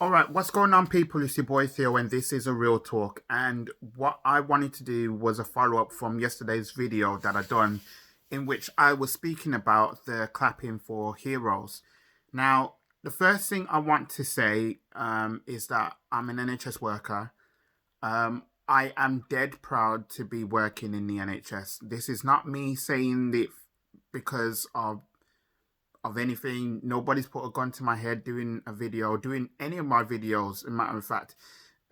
All right, what's going on, people? It's your boy Theo, and this is a real talk. And what I wanted to do was a follow up from yesterday's video that I done, in which I was speaking about the clapping for heroes. Now, the first thing I want to say is that I'm an NHS worker. I am dead proud to be working in the NHS. This is not me saying it because of anything. Nobody's put a gun to my head doing a video, doing any of my videos. As a matter of fact,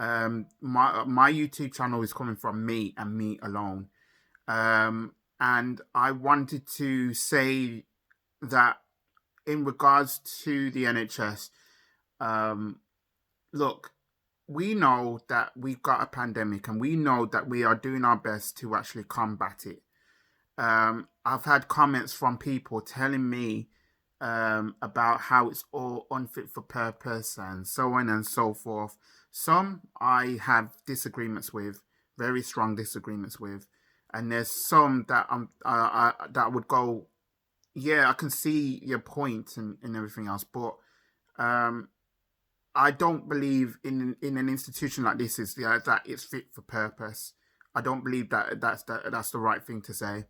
my YouTube channel is coming from me and me alone. And I wanted to say that in regards to the NHS, look, we know that we've got a pandemic and we know that we are doing our best to actually combat it. I've had comments from people telling me about how it's all unfit for purpose and so on and so forth. Some I have disagreements with, very strong disagreements with, and there's some that that would go, yeah, I can see your point and everything else, but um, I don't believe in an institution like this is that it's fit for purpose. I don't believe that that's the right thing to say.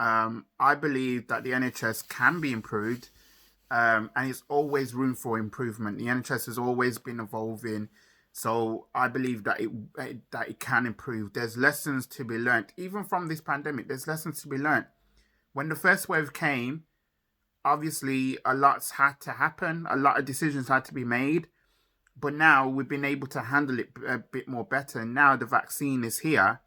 I believe that the NHS can be improved, and it's always room for improvement. The NHS has always been evolving, so I believe that it can improve. There's lessons to be learnt, even from this pandemic. There's lessons to be learnt. When the first wave came, obviously a lot's had to happen, a lot of decisions had to be made, but now we've been able to handle it a bit more better. Now the vaccine is here.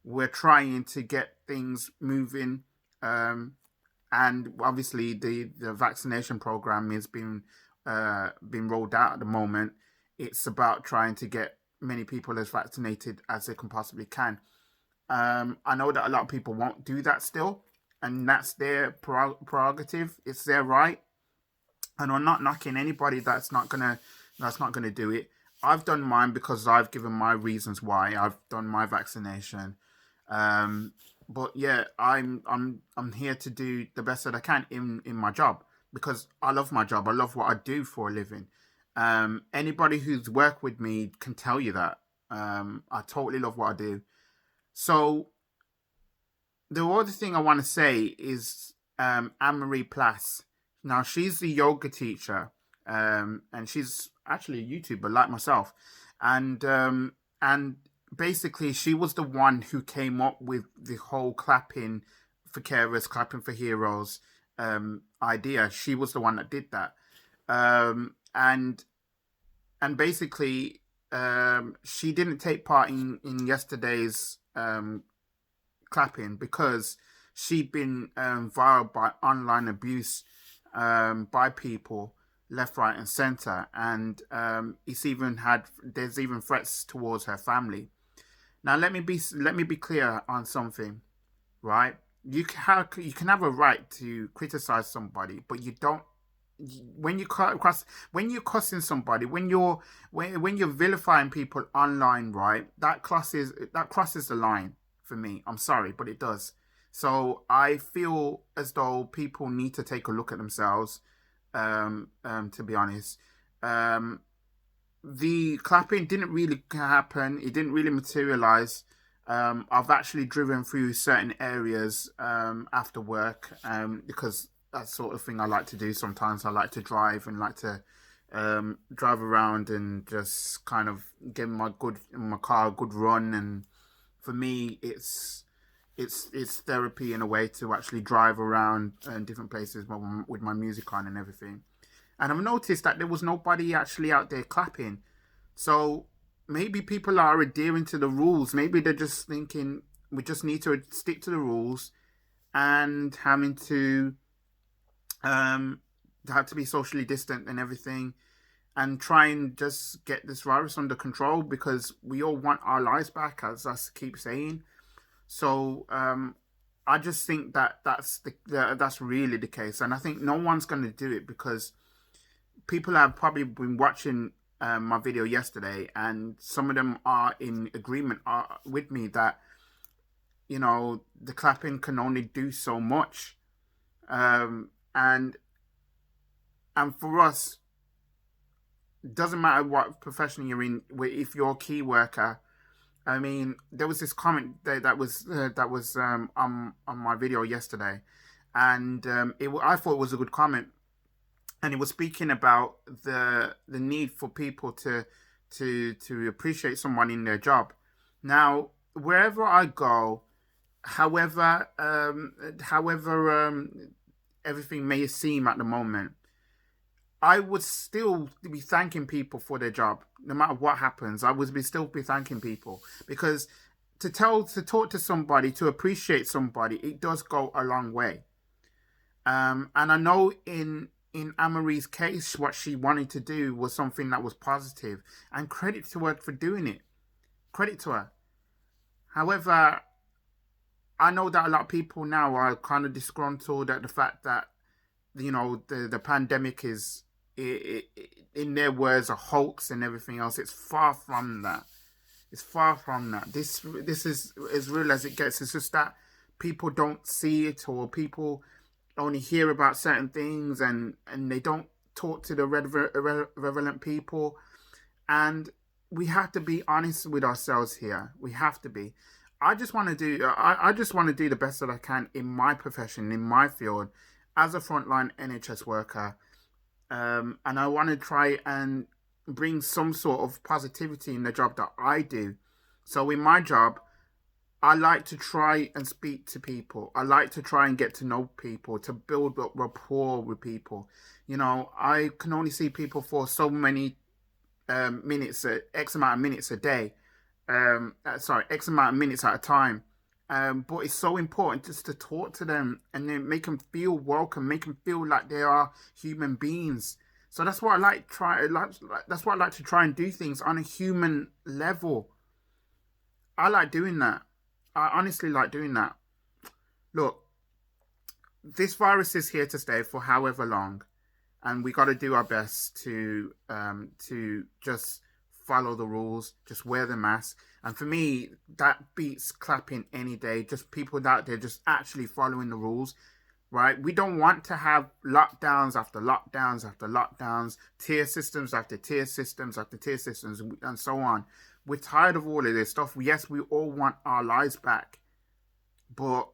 We're trying to get things moving. And obviously the vaccination program is being rolled out at the moment. It's about trying to get many people as vaccinated as they can possibly can. I know that a lot of people won't do that still, and that's their prerogative. It's their right, and I'm not knocking anybody that's not gonna do it. I've done mine because I've given my reasons why I've done my vaccination. Um, but yeah, I'm here to do the best that I can in my job because I love my job. I love what I do for a living. Anybody who's worked with me can tell you that. I totally love what I do. So the other thing I want to say is Anne Marie Plass. Now she's the yoga teacher, and she's actually a YouTuber like myself, and basically she was the one who came up with the whole clapping for carers, clapping for heroes idea. She was the one that did that, and basically she didn't take part in yesterday's clapping because she'd been viral by online abuse by people left, right, and center, and there's even threats towards her family. Now let me be clear on something, right? You can have a right to criticize somebody, but you don't when you cross when you're cussing somebody, when you're vilifying people online, right? That crosses the line for me. I'm sorry, but it does. So I feel as though people need to take a look at themselves. To be honest, um, the clapping didn't really happen. It didn't really materialize. I've actually driven through certain areas after work because that's sort of thing I like to do. Sometimes I like to drive and like to drive around and just kind of give my car a good run. And for me, it's therapy in a way to actually drive around different places with my music on and everything. And I've noticed that there was nobody actually out there clapping. So maybe people are adhering to the rules. Maybe they're just thinking we just need to stick to the rules and um have to be socially distant and everything and try and just get this virus under control because we all want our lives back, as I keep saying. So I just think that that's really the case, and I think no one's going to do it because people have probably been watching my video yesterday, and some of them are in agreement with me that the clapping can only do so much, um, and for us, doesn't matter what profession you're in. If you're a key worker, I mean, there was this comment that was on my video yesterday, and I thought it was a good comment, and it was speaking about the need for people to appreciate someone in their job. Now, wherever I go, however everything may seem at the moment, I would still be thanking people for their job, no matter what happens. I would still be thanking people, because to talk to somebody, to appreciate somebody, it does go a long way. And I know in Amarie's case, what she wanted to do was something that was positive, and credit to her for doing it. Credit to her. However, I know that a lot of people now are kind of disgruntled at the fact that the pandemic is, in their words, a hoax and everything else. It's far from that. It's far from that. This is as real as it gets. It's just that people don't see it, or people only hear about certain things, and they don't talk to the relevant people. And we have to be honest with ourselves here. We have to be. I just want to do the best that I can in my profession, in my field, as a frontline NHS worker. And I want to try and bring some sort of positivity in the job that I do. So in my job, I like to try and speak to people. I like to try and get to know people, to build up rapport with people. I can only see people for so many minutes, X amount of minutes a day. X amount of minutes at a time. But it's so important just to talk to them and then make them feel welcome, make them feel like they are human beings. So that's what I like. That's what I like to try and do things on a human level. I like doing that. I honestly like doing that. Look, this virus is here to stay for however long, and we got to do our best to just follow the rules, just wear the mask. And for me, that beats clapping any day. Just people out there just actually following the rules, right? We don't want to have lockdowns after lockdowns after lockdowns, tier systems after tier systems after tier systems, and so on. We're tired of all of this stuff. Yes, we all want our lives back. But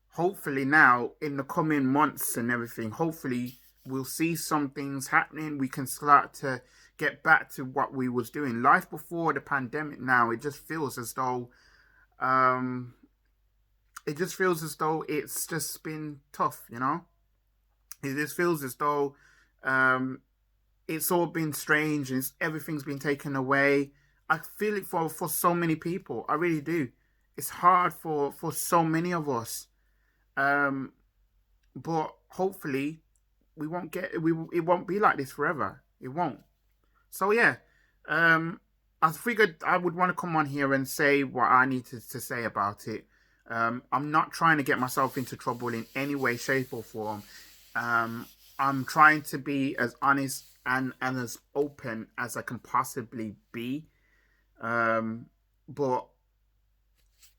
hopefully now, in the coming months and everything, hopefully we'll see some things happening. We can start to get back to what we was doing. Life before the pandemic now, it just feels as though it's just been tough, It just feels as though it's all been strange and everything's been taken away. I feel it for so many people. I really do. It's hard for so many of us. But hopefully it won't be like this forever. It won't. So yeah, I figured I would want to come on here and say what I needed to say about it. I'm not trying to get myself into trouble in any way, shape, or form. I'm trying to be as honest and as open as I can possibly be. But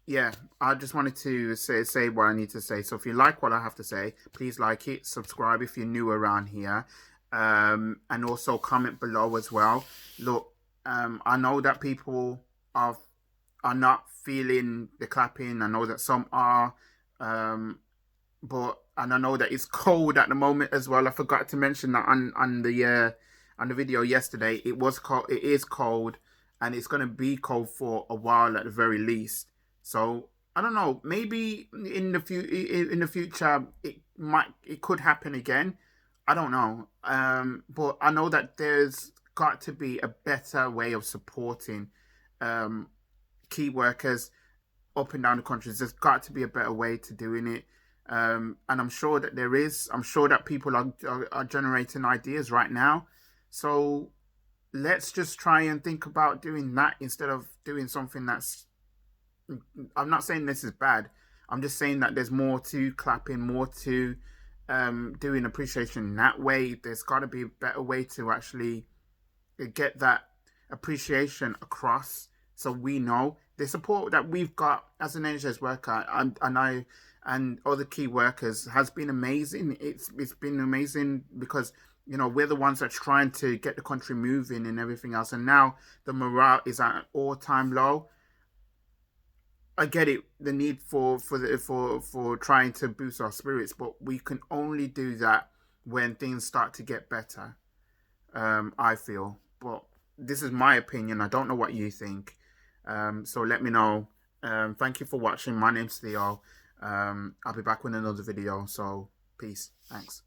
yeah, I just wanted to say what I need to say. So if you like what I have to say, please like it, subscribe if you're new around here, and also comment below as well. Look, I know that people are not feeling the clapping. I know that some are, and I know that it's cold at the moment as well. I forgot to mention that on the video yesterday. It was cold. It is cold, and it's going to be cold for a while at the very least. So I don't know. Maybe in the future it could happen again. I don't know. But I know that there's got to be a better way of supporting key workers up and down the country. There's got to be a better way to doing it. And I'm sure that there is. I'm sure that people are generating ideas right now. So let's just try and think about doing that instead of doing something that's... I'm not saying this is bad. I'm just saying that there's more to clapping, more to doing appreciation that way. There's got to be a better way to actually get that appreciation across, so we know the support that we've got as an NHS worker and other key workers has been amazing. It's been amazing because You know, we're the ones that's trying to get the country moving and everything else. And now the morale is at an all-time low. I get it, the need for trying to boost our spirits, but we can only do that when things start to get better. I feel, but this is my opinion. I don't know what you think. So let me know. Thank you for watching. My name's Theo. I'll be back with another video. So peace. Thanks.